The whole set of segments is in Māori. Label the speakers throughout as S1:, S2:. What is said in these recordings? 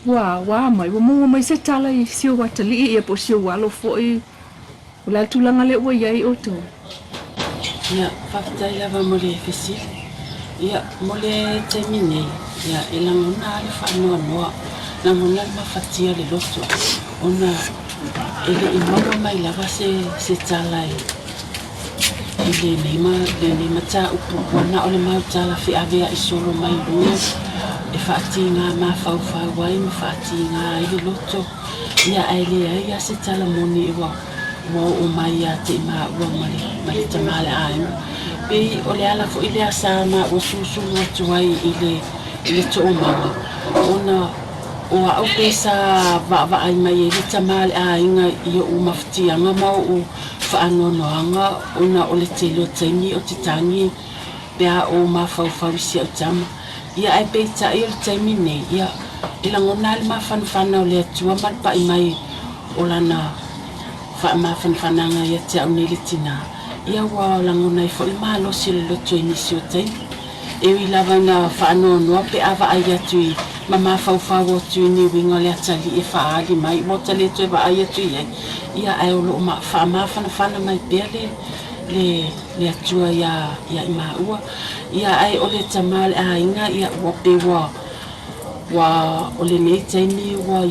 S1: wa mai mo se tala I sio watali e po sio walo foi la tulanga le wo yai oto
S2: ya fakta ya va mole fisi ya mole termine ya elangona le fa no na mona ma fatia le loto ona ele imama mai la se tala ile le mata upu wana ole mai tala fi avea isolo mai lu e fatinga ma fa wai ma fatinga ile loto ya ele ya se tala moni wa o mai ya te ma wa mai te male ai pe ole ala fo ile asama o susu no tuai ile to mama ona o au pesa va ai mai ile te male ai nga I o maftia nga ma o fa anono anga ona ole te lo teni o titangi pe o ma fa si o tama ia ai pe ta il termine ia ila ngona ma fan ole tua mal pa mai olana fa ma fananga ya te au nilitina ia wa langona I fo ma lo si lo to inisio te e wi lavana fa no pe ava ai atu mama fa wo tu ni winga le tali e fa ali mai mo tali to ba ai atu ia ai lo ma fa ma fana mai pele le atu ya ma ua ia ai ole tamal a inga ia wo pe wa ole nei tani wa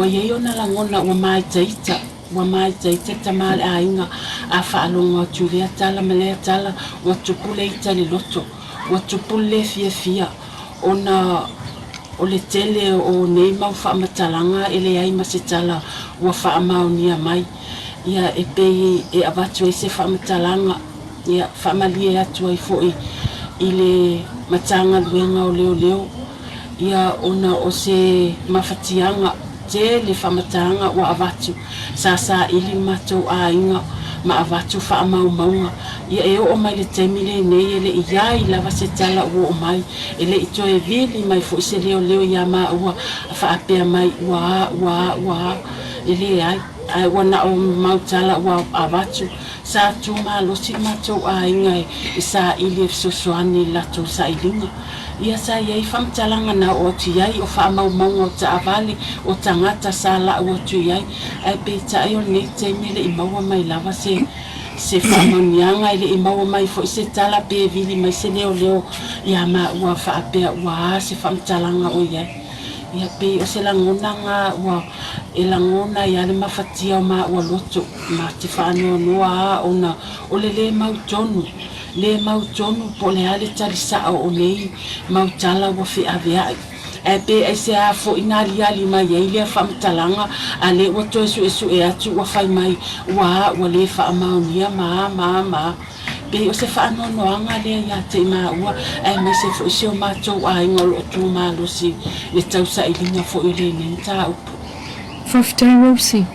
S2: yeyona langona wa mai taita tamal a inga a fa alonga tulia tala mele tala wa tupule itali loto wa tupule fia ona ole tele o nei mau fa matalanga ele ai masitala wa fa amaunia mai ia e pe e avatu e se fa matalanga ia fa malia atu ai foi ile matanga luenga o leo ia ona o se mafatianga te le famatanga wa avatu sa ili matou ainga ma avatu fa maunga ia e o mai le temile nei ele ia I lava se tala o mai ele ito e vili mai fo se leo ia ma wa fa apea mai wa ele ai wana o mau tala wa avatu sa tu ma lo si matou ainga sa ili sosoani la to sa ilinga ia sa ia fam talanga na o tiai o fa mau o ta avali o tangata sala o tiai ai pe ta yo ne te mele I mau mai lava se fa manianga ile I mau mai fo se tala pe vili mai se leo ia ma wa fa pe wa se fam talanga o ia pe o se langona nga wa elangona ia le mafatia ma wa loto ma te fa no ona o le mau tonu le mau tonu po le ale tali sa o nei mau tala wa fi avea e pe e se a fo inali ali mai ile fa mtalanga ale o to su e atu wa fai mai wa le fa amaunia ma pe o se fa no anga le ya te ma wa e me se fo se o ma to a ngol o tu ma lo si le tau sa ilinga fo ile ni ta o
S1: 15 Rosie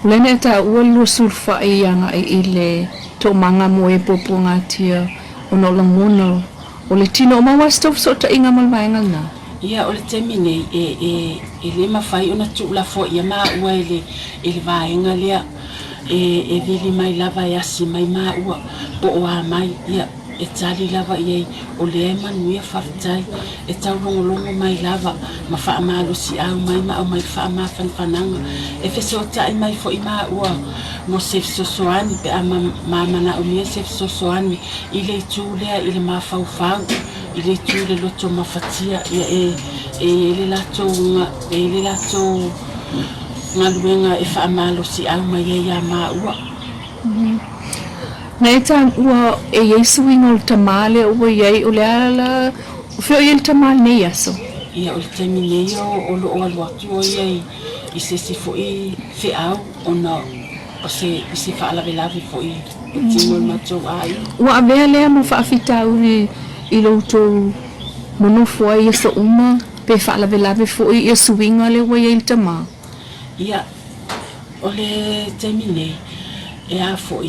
S1: lene ta o lo surfa I anga ile to manga mo e popo ngatia ono langono o le tino ma wastov so ta inga mal maingal na
S2: ia o le temine e le mafai ona tu la fo ia ma ua ele vaenga lea e vili mai lava ia si mai ma ua po o mai ia e tali lava ia o le manuia fafitai e tau longo mai lava ma fa amalo si au mai ma o mai fa ama fananga e fese o tai mai fo ima ua mo sef sosoani pe ama mana o mia sef sosoani ile tulea ile ma fau ile tule loto mafatia ia ele lato ngaluenga e fa amalo si au mai ia ma ua
S1: Naita ua e Yesu ingol tamale ua yei ule ala feo yel tamale ne yaso
S2: ia ule temine o lo o alwatu o yei I se si fo I fe au ona o se I fa ala velavi fo I timol matou ai
S1: ua avea lea mo fa afita uri I loutou monofo ai yaso uma pe fa ala velavi fo I Yesu inga le ua yei tama
S2: ia ole temine e a fo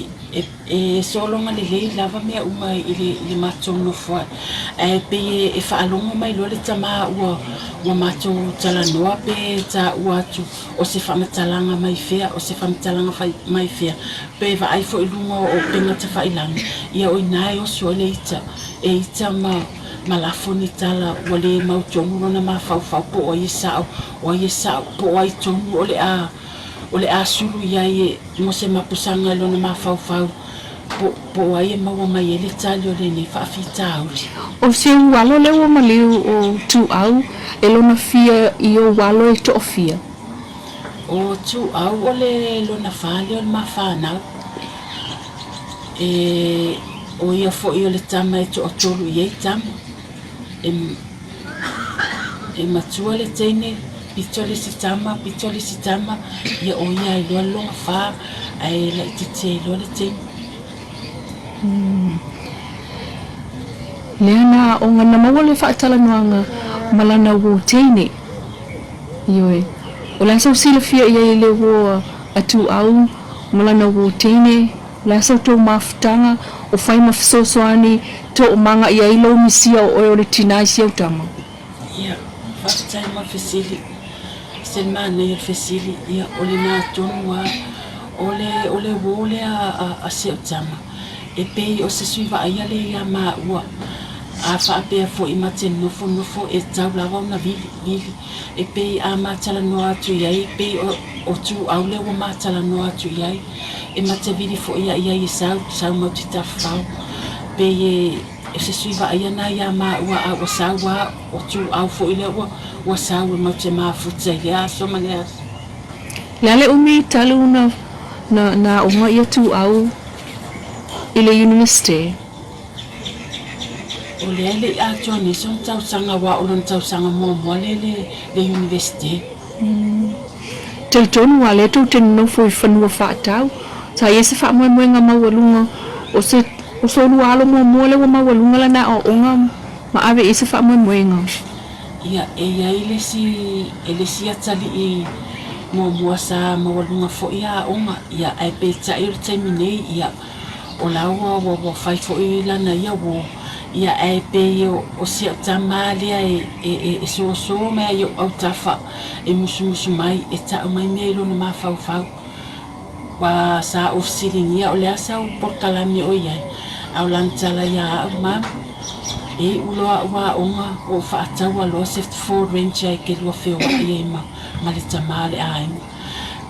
S2: e solonga le lava mea uma ile matou no foi e pe e fa alonga mai lo le tama ua matou talanoa pe ta ua tu o se fa matalanga mai fea o se fa matalanga mai fea pe va ai fo ilunga o penga te fa ilanga ia o nai o so le ita ma malafoni tala wale mau tongu na mafau po o yesao po ai tongu ole a sulu ia e mo se mapusanga lo na mafau po ai mau mai ele tali ole ni fa fita
S1: o se walo le o maliu o tu au elo na fia I o walo e to fia
S2: o tu au ole lo na fale o mafana e o ia fo ia le tama e to tolu ia tama e matua le tene pitole sitama ia o ia I lo longa fa ai la tite lo le tene
S1: Leana o ngana mawale whaatala noanga malana wo tene Ioi o la sau sila fia ia le wo atu au malana wo tene la sau to maftanga o fai mafsosoani to manga ia ilo misia o le tina sia utama
S2: ia fatai mafesili sen mane fesili ia ole na tonua ole wole a se utama e pei o se suiva ia le ia ma ua a fa pe fo I mate nofo e tau lava na vili e pei a matala no atu ia pei o tu au le o matala no atu ia e mate vili fo ia I sau mo tita fau pei e se suiva ia na ia ma ua a o sawa o tu au fo ile o sawa mo te ma futa ia so mane
S1: Lale umi talu na uma ia tu au ile university
S2: o le a tone son tau sanga wa o lon tau sanga mo le university
S1: te tonu wale to te no foi fanua fatau sa ese fa mo nga mawalunga o so lualo mo le mawalunga la na o nga ma ave ese fa mo nga
S2: ia ile si atali I mo sa mawalunga fo ia onga ia ai pe ta ir termine ia o lawa wo fai fo ila na ia wo ia ai pe o si tamalia e so me yo au tafa e musu mai e ta mai me lo na mafau wa sa of sitting ia o le asa o porkalami o ia au lantala ia ma e ulo wa onga o fa tawa lo 74 range ke lo feo ia ma le tamale ai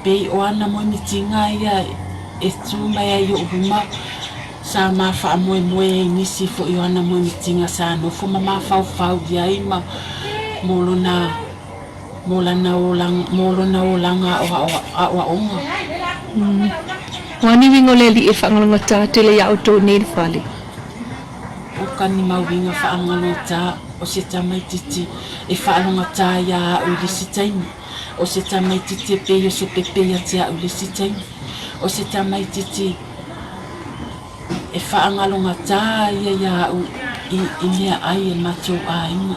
S2: pe o ana mo mitinga ia e tu mai yo uma sa ma fa mo ni si fo yo ana mo mitinga sa no fo ma fa dia ima molona olanga o onga
S1: wani wingo le li e fa ngalanga ta te le ya auto ne fale
S2: o kani mau winga fa ngalo ta o se tamai titi e fa alonga ta ya o li sitaimi o se tamai titi pe yo se pepe ya tia o li sitaimi o se tamai titi e fa ngalonga ta ya o I mea ai e matou ainga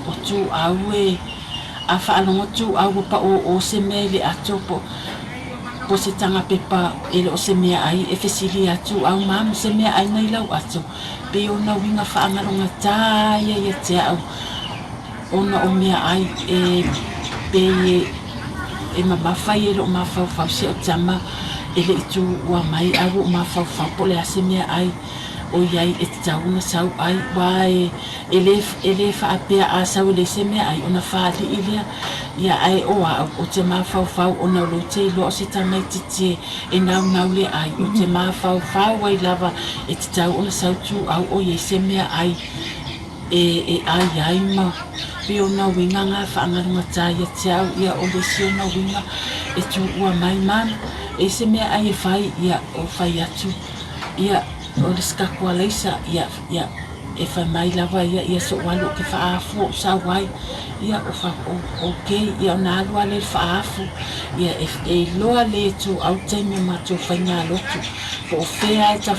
S2: o tu aue a fa alonga tu au pa o se mele ato po se tanga pepa ele o se mea ai e fesili atu au mam se mea ai nei lau ato pe ona winga fa ngalonga ta ya te au ona o mea ai e pe e mafai ele o mafau se o tama ele tu wa mai au mafau po le se mea ai o iai e te tauna sau ai wae ele fa apea a sau le se mea ai ona fa li ilia ia ai o te mafau ona lo te lo se tamai titi e nau le ai o te mafau wai lava e te tauna sau tu au o iai se mea ai e ai ma pe ona winga nga fa ngalunga taia te au ia o le si ona winga e tu ua mai man e se mea ai e fai ia o fai atu ia o le skakua leisa ia e fa mai lava ia so walu ke fa afu sa wai ia o fa okay ia na alwa le fa afu ia e loa le tu au te me mato fa nya lotu o fe ai ta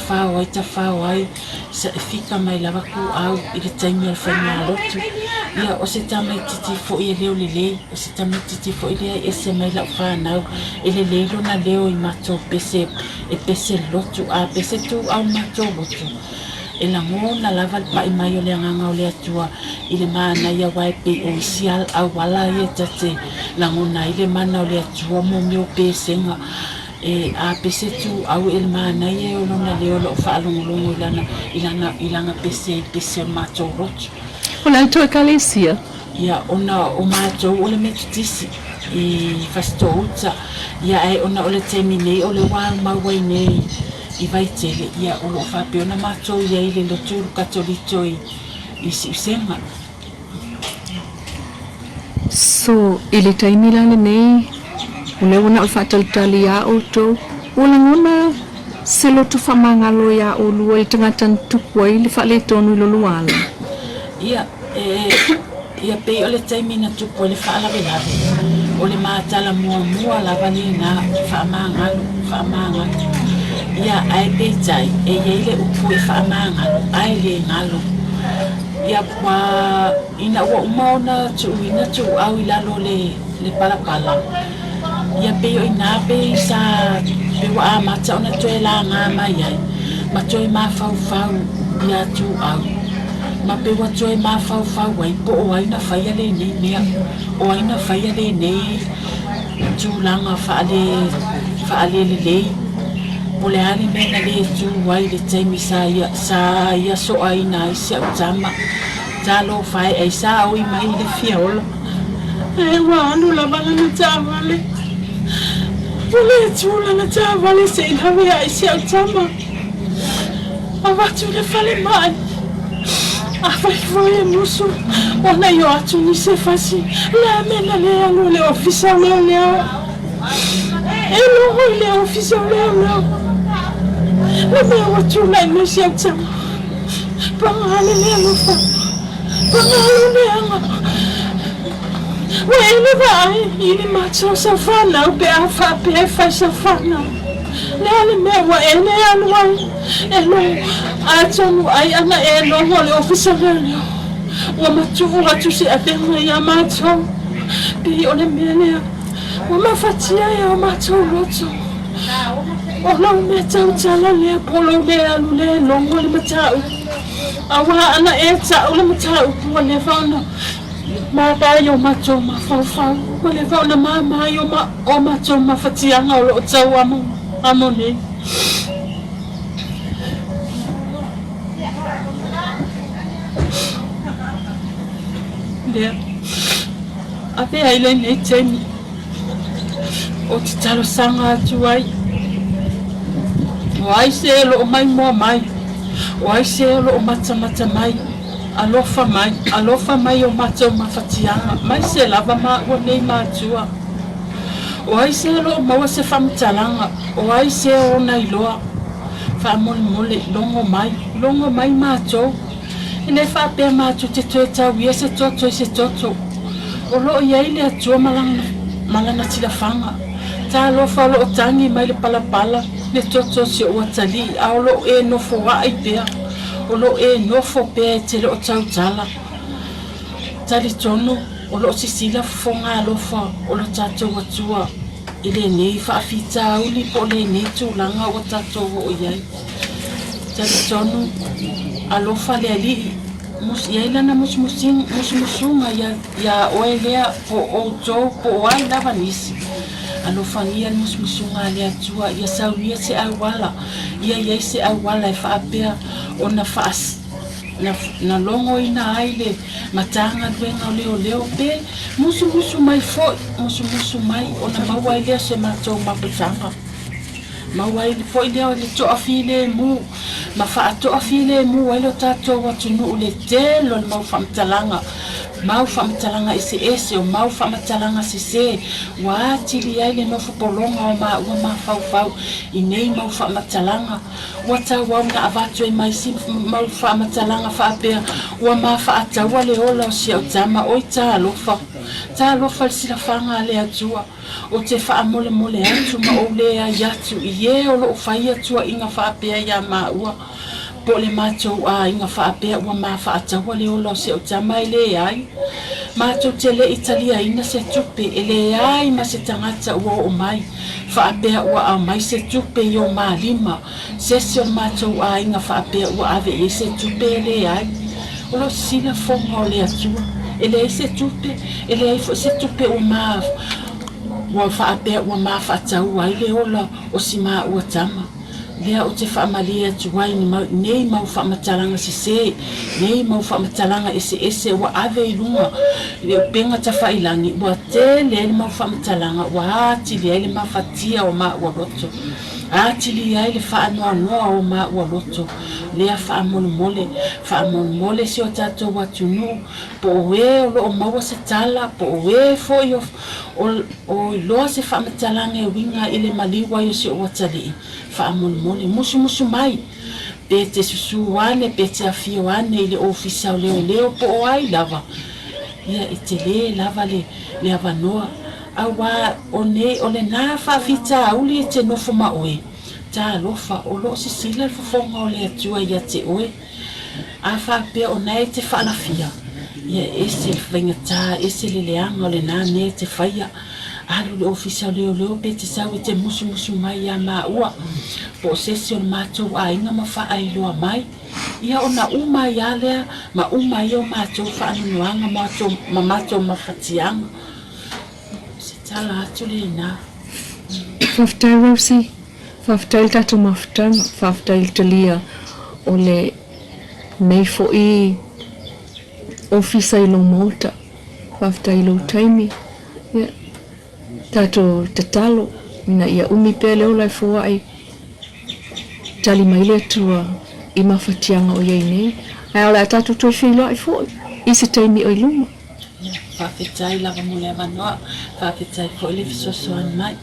S2: fa wai se fika mai lava ku au i le taimi fa nya lotu ia o se tamai titi fo ia leo le o se tamai titi fo ia e se mai la fa na ele le lo na leo I mato pese e pese lotu a pese tu au mato botu e la ngona lava pa I mai o le nganga o le atua I le mana ia wai pe o sial au wala ia tate la ngona I le mana o le atua mo mio pesenga e a pese tu au el mana ye o lona le o lo fa longo ilana pese macho roch
S1: Ola to ekalesia.
S2: ia ona o macho o le metisi I fastouta ia e ona o le termine o le wa mawai nei I vai tele ia o lo fa pe ona macho ia I le lo turu katolito I senga.
S1: So ile taimila le nei una una o fataltali ya o to ona ngona selo tu famangalo ya o lua I tangatan tukwai le fa le tonu lo luala.
S2: Ia ia pe o le taimina tupu le fa ala velave o le matala mua lava ni na fa mangalo ia ai pe tai e ile upu e fa mangalo ai le ngalo ia pa ina wa umona tu au ilalo le palapala ia pe o ina pe sa pe wa mata ona toe la ngama ia ma toe ma fau ia tu au ma pe wa toe ma fau wai po o ai na faia le nei mea o ai na faia le nei tu langa fa ale le Pole ali mena le tu wai le taimi sa ia so ai na se utama talo fai ai sa oi mai le fiola e wa anu la bala na tavale pole tu la tavale se na we ai se utama ava tu le fale mai ava foi musu ona yo atu ni se fasi la mena le anu le ofisa le le ofisa le Lama watu na nusi ya utama Pangale le alufa Pangale le anga Wele vai Ili macho safana Upe afa pefa safana Le ale mewa ele aluai Elo Atonu ai ana elo Wale ofisa lelio Wamatu watu si atenga ya macho Pi ole melea Wamafatia ya macho roto Ola me tau tala le polo le alu le longo le matau awa ana e tau le matau po le fauna ma ba yo macho ma fa le fauna ma yo ma o macho ma fatianga o lo tau amo ne le ave ai le ne temi o talo sanga tuai Wai se lo mai mo mai wai se lo mata mai alofa mai o mata mafatianga mai se lava ma o nei ma tua wai se lo ma se famtalanga wai se o nai loa fa mole longo mai ma to ine fa pe ma tu te ta wi se toto o lo ia ile atu malana tila fanga ta lo fa lo tangi mai le pala le toto si o tali aulo e no fo ai pe o lo e no fo pe te lo tala tali tono o lo si sila fonga lo fa o lo tato watua ile nei fa fita uli po le nei tu langa o tato o yai tali tono alo fa le ali mus yaila na musunga ya oelea po o to po ai lava nisi alo fangia musunga le atua ya sauia se awala ia se awala fa apea ona fas na longo ina aile matanga venga leo pe musu mai fo musu mai ona mawaile se mato maputanga mawaile fo ile le to afile mu ma fa to afile mu walo tato watu no le telo ma famtalanga mau famtalanga ese o mau famtalanga se wa tili ai le no polonga o ma fau inei mau famtalanga wata wa na avatu e mai sim mau famtalanga fa pe wa ma fa tawa le ola si o tama o ta lofa si la fanga le atua o te fa mole atu ma o le ya tu ye o lo fa ya tu inga fa pe ya ma wa po le macho inga fa pe wa ma fa tawa le ola si o tama le ai macho tele Italia ina se tupe ele ai ma se tangata o mai fa pe wa mai se tupe yo ma lima se macho inga fa pe wa ave se tupe le ai o lo sila fonga le atua ele se tupe ele se tupe o ma ua whaapea ua maa whaatau ai le ola o si maa ua tama. Lea o te whaamalia tuai nei mau whaamatalanga se nei mau whaamatalanga ese ua ave I lunga. Le penga ta whailangi ua te le mau whaamatalanga ua ati le ele mawhatia o maa ua roto. Ati li ai le whaanoa noa o maa ua roto. Lea whaamole mole si o tatou watunu po oe o loo maua se tala po oe fo o loa se whaamatalanga e winga ile maliwa yo si o watali whaamole musu mai pe te susu wane pe te afio wane ile ofisa o leo po o ai lava ia I te le lava le avanoa awa o le na whawhita auli te nofo ma oe ta lofa o lo se sila fofonga o le atua ia te oe a whapea o nei te whalafia ia ese whaingata ese le leanga o le na ne te whaia alu le ofisa o leo pe te sau I te musu mai a maa ua po sesi o le mātou a inga ma wha ai loa mai ia o na uma ia lea ma uma ia o mātou wha anunuanga ma mātou ma whatianga se tala atu le na
S1: Whaftai Rosie, whaftai tatou mawhatanga, whaftai talia o le nei fo I ofisa I lo mota, whaftai lo taimi, tatou tatalo, mina ia umi pele o lai fua ai tali mai le tua I mawhatianga o iei nei, ai o lai tatou toi whilo ai fua, I se taimi o I luma.
S2: Whawhetai lava mo le avanoa, whawhetai fo le visosoan mai.